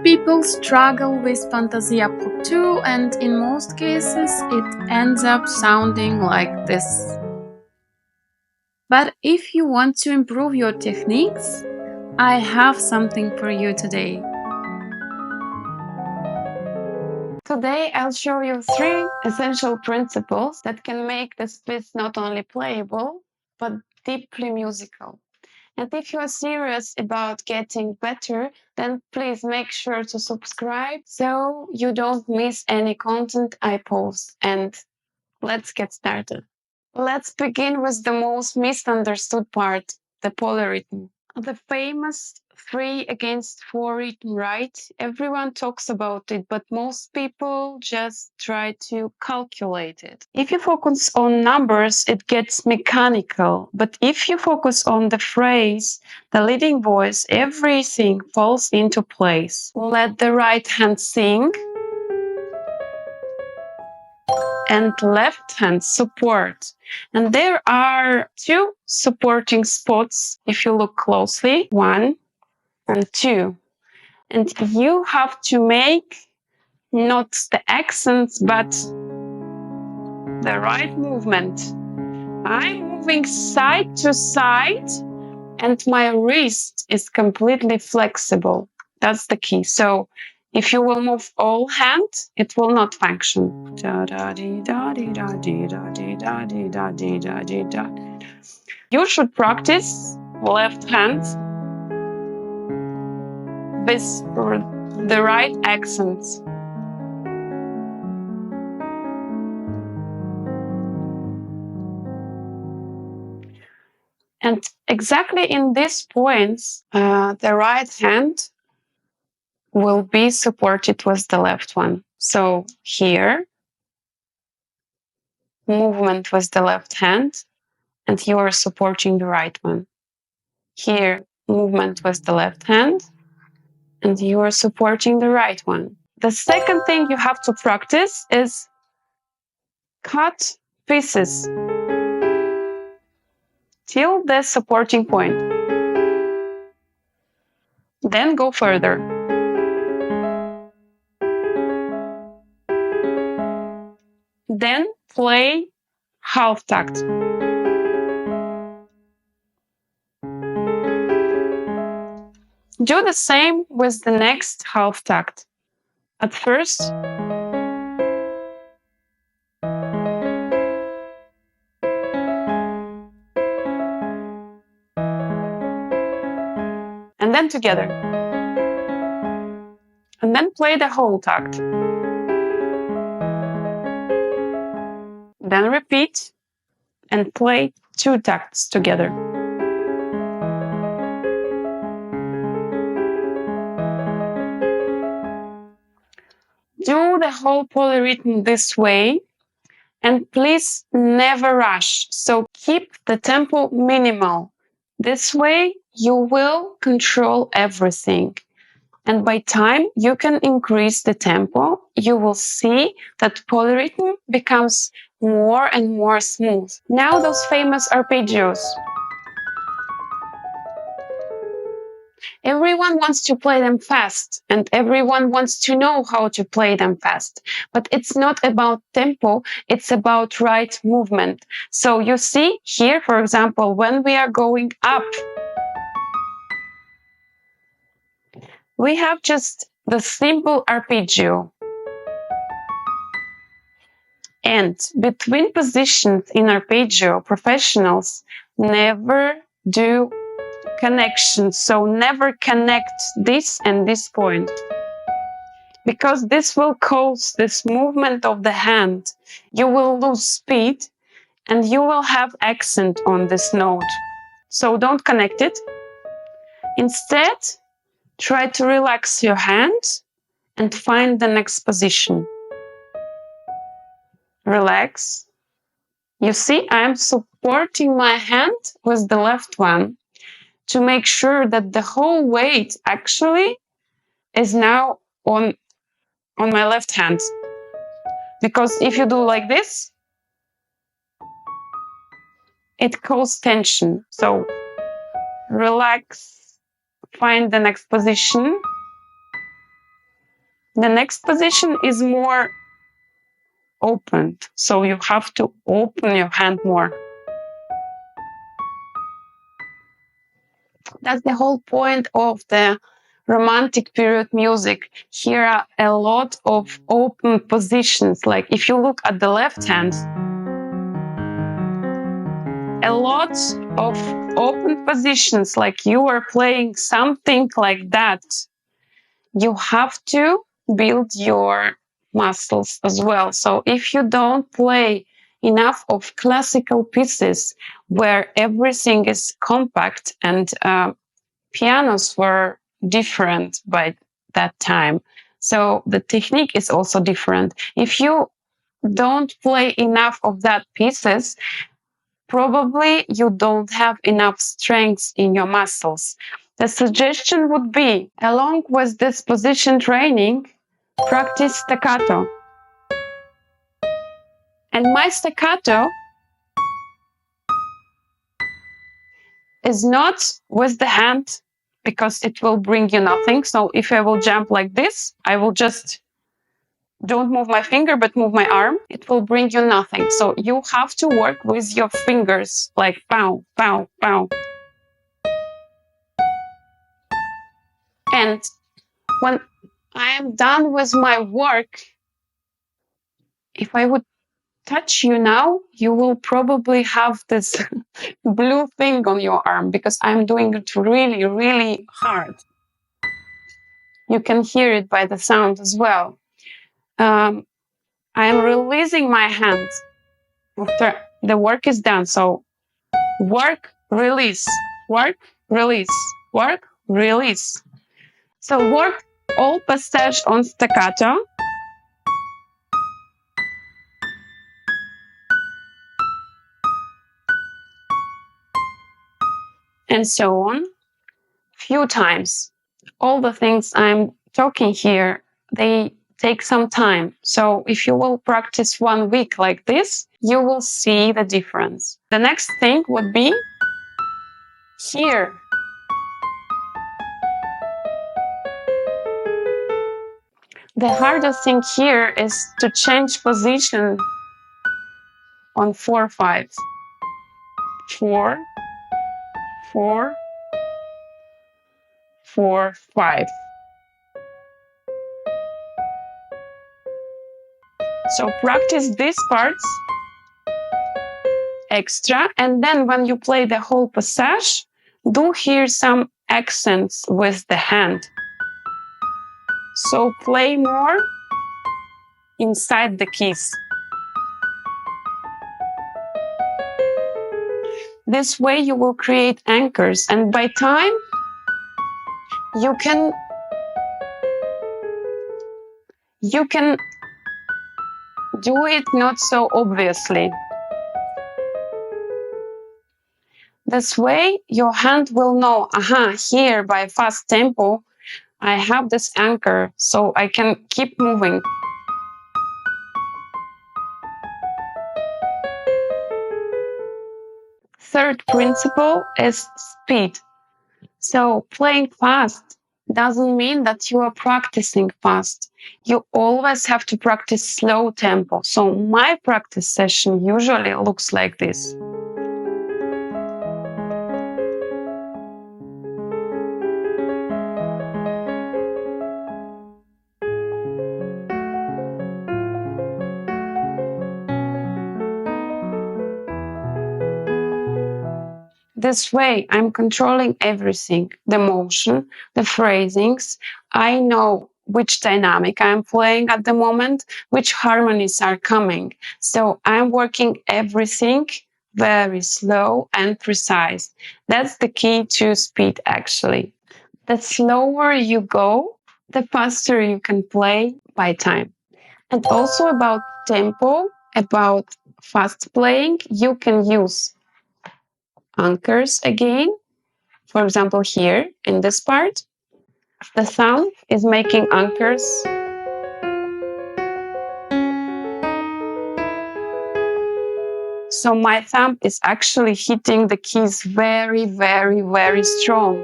people struggle with Fantasie-Impromptu, and in most cases it ends up sounding like this. But if you want to improve your techniques, I have something for you today. Today I'll show you 3 essential principles that can make this piece not only playable, but deeply musical. And if you are serious about getting better, then please make sure to subscribe so you don't miss any content I post. And let's get started. Let's begin with the most misunderstood part, the polyrhythm. The famous 3 against 4 rhythm, right? Everyone talks about it, but most people just try to calculate it. If you focus on numbers, it gets mechanical. But if you focus on the phrase, the leading voice, everything falls into place. Let the right hand sing and left hand support. And there are 2 supporting spots if you look closely, 1 and 2. And you have to make not the accents, but the right movement. I'm moving side to side and my wrist is completely flexible. That's the key. So if you will move all hands, it will not function. You should practice left hand with the right accents. And exactly in these points, the right hand will be supported with the left one. So here, movement with the left hand, and you are supporting the right one. Here, movement with the left hand, and you are supporting the right one. The second thing you have to practice is cut pieces till the supporting point. Then go further. Then play half takt. Do the same with the next half takt. At first, and then together. And then play the whole takt. Then repeat and play 2 takts together. Do the whole polyrhythm this way, and please never rush. So keep the tempo minimal. This way you will control everything. And by time you can increase the tempo, you will see that polyrhythm becomes more and more smooth. Now those famous arpeggios. Everyone wants to play them fast, and everyone wants to know how to play them fast. But it's not about tempo, it's about right movement. So you see here, for example, when we are going up, we have just the simple arpeggio. And between positions in arpeggio, professionals never do connections. So never connect this and this point, because this will cause this movement of the hand. You will lose speed and you will have accent on this note. So don't connect it. Instead, try to relax your hand and find the next position. Relax. You see, I'm supporting my hand with the left one to make sure that the whole weight actually is now on my left hand. Because if you do like this, it causes tension. So relax, find the next position, The next position is more opened, so you have to open your hand more. That's the whole point of the Romantic period music. Here are a lot of open positions. Like if you look at the left hand, a lot of open positions, like you are playing something like that. You have to build your muscles as well. So if you don't play enough of classical pieces where everything is compact, and pianos were different by that time, so the technique is also different. If you don't play enough of that pieces, probably you don't have enough strength in your muscles. The suggestion would be, along with this position training, practice staccato. And my staccato is not with the hand, because it will bring you nothing. So if I will jump like this, I will just don't move my finger, but move my arm. It will bring you nothing. So you have to work with your fingers, like pow, pow, pow. And when I am done with my work, if I would touch you now, you will probably have this blue thing on your arm, because I'm doing it really, really hard. You can hear it by the sound as well. I am releasing my hand after the work is done. So work, release, work, release, work, release. So work all passage on staccato. And so on, few times. All the things I'm talking here, they take some time. So if you will practice 1 week like this, you will see the difference. The next thing would be here. The hardest thing here is to change position on 4/5. 4, 4, 4, 5. So practice these parts extra, and then when you play the whole passage, do hear some accents with the hand. So play more inside the keys. This way you will create anchors, and by time you can do it not so obviously. This way your hand will know, aha, here by fast tempo I have this anchor, so I can keep moving. Third principle is speed. So playing fast doesn't mean that you are practicing fast. You always have to practice slow tempo. So my practice session usually looks like this. This way, I'm controlling everything, the motion, the phrasings. I know which dynamic I'm playing at the moment, which harmonies are coming. So I'm working everything very slow and precise. That's the key to speed, actually. The slower you go, the faster you can play by time. And also about tempo, about fast playing, you can use anchors again. For example, here in this part, the thumb is making anchors. So my thumb is actually hitting the keys very, very, very strong.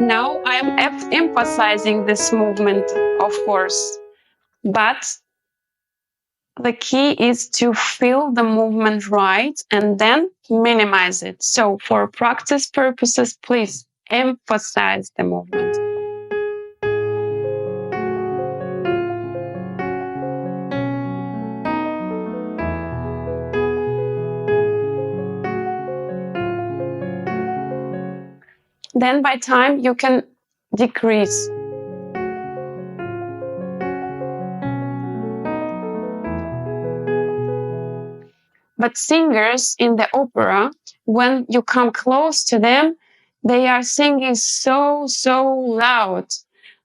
Now I'm emphasizing this movement, of course, but the key is to feel the movement right and then minimize it. So for practice purposes, please emphasize the movement. Then by time you can decrease. But singers in the opera, when you come close to them, they are singing so loud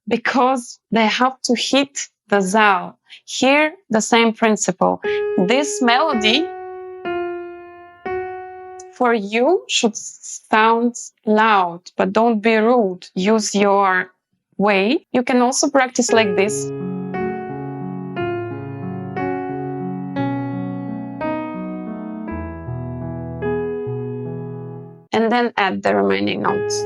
because they have to hit the zal. Here, the same principle. This melody for you should sound loud, but don't be rude. Use your way. You can also practice like this. And then add the remaining notes.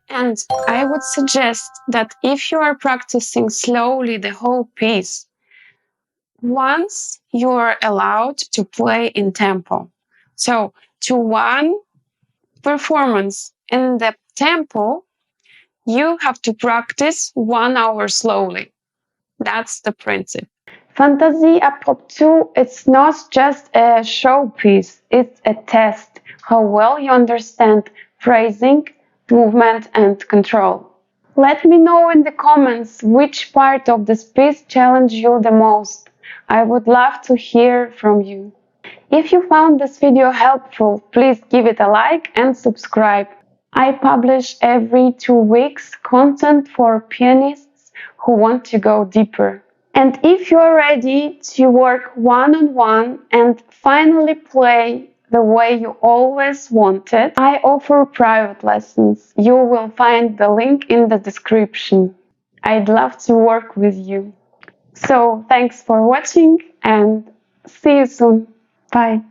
And I would suggest that if you are practicing slowly the whole piece, once you're allowed to play in tempo. So to one performance in the tempo, you have to practice 1 hour slowly. That's the principle. Fantasie-Impromptu, it's not just a showpiece, it's a test how well you understand phrasing, movement, and control. Let me know in the comments which part of this piece challenged you the most. I would love to hear from you. If you found this video helpful, please give it a like and subscribe. I publish every 2 weeks content for pianists who want to go deeper. And if you are ready to work one-on-one and finally play the way you always wanted, I offer private lessons. You will find the link in the description. I'd love to work with you. So thanks for watching and see you soon. Bye.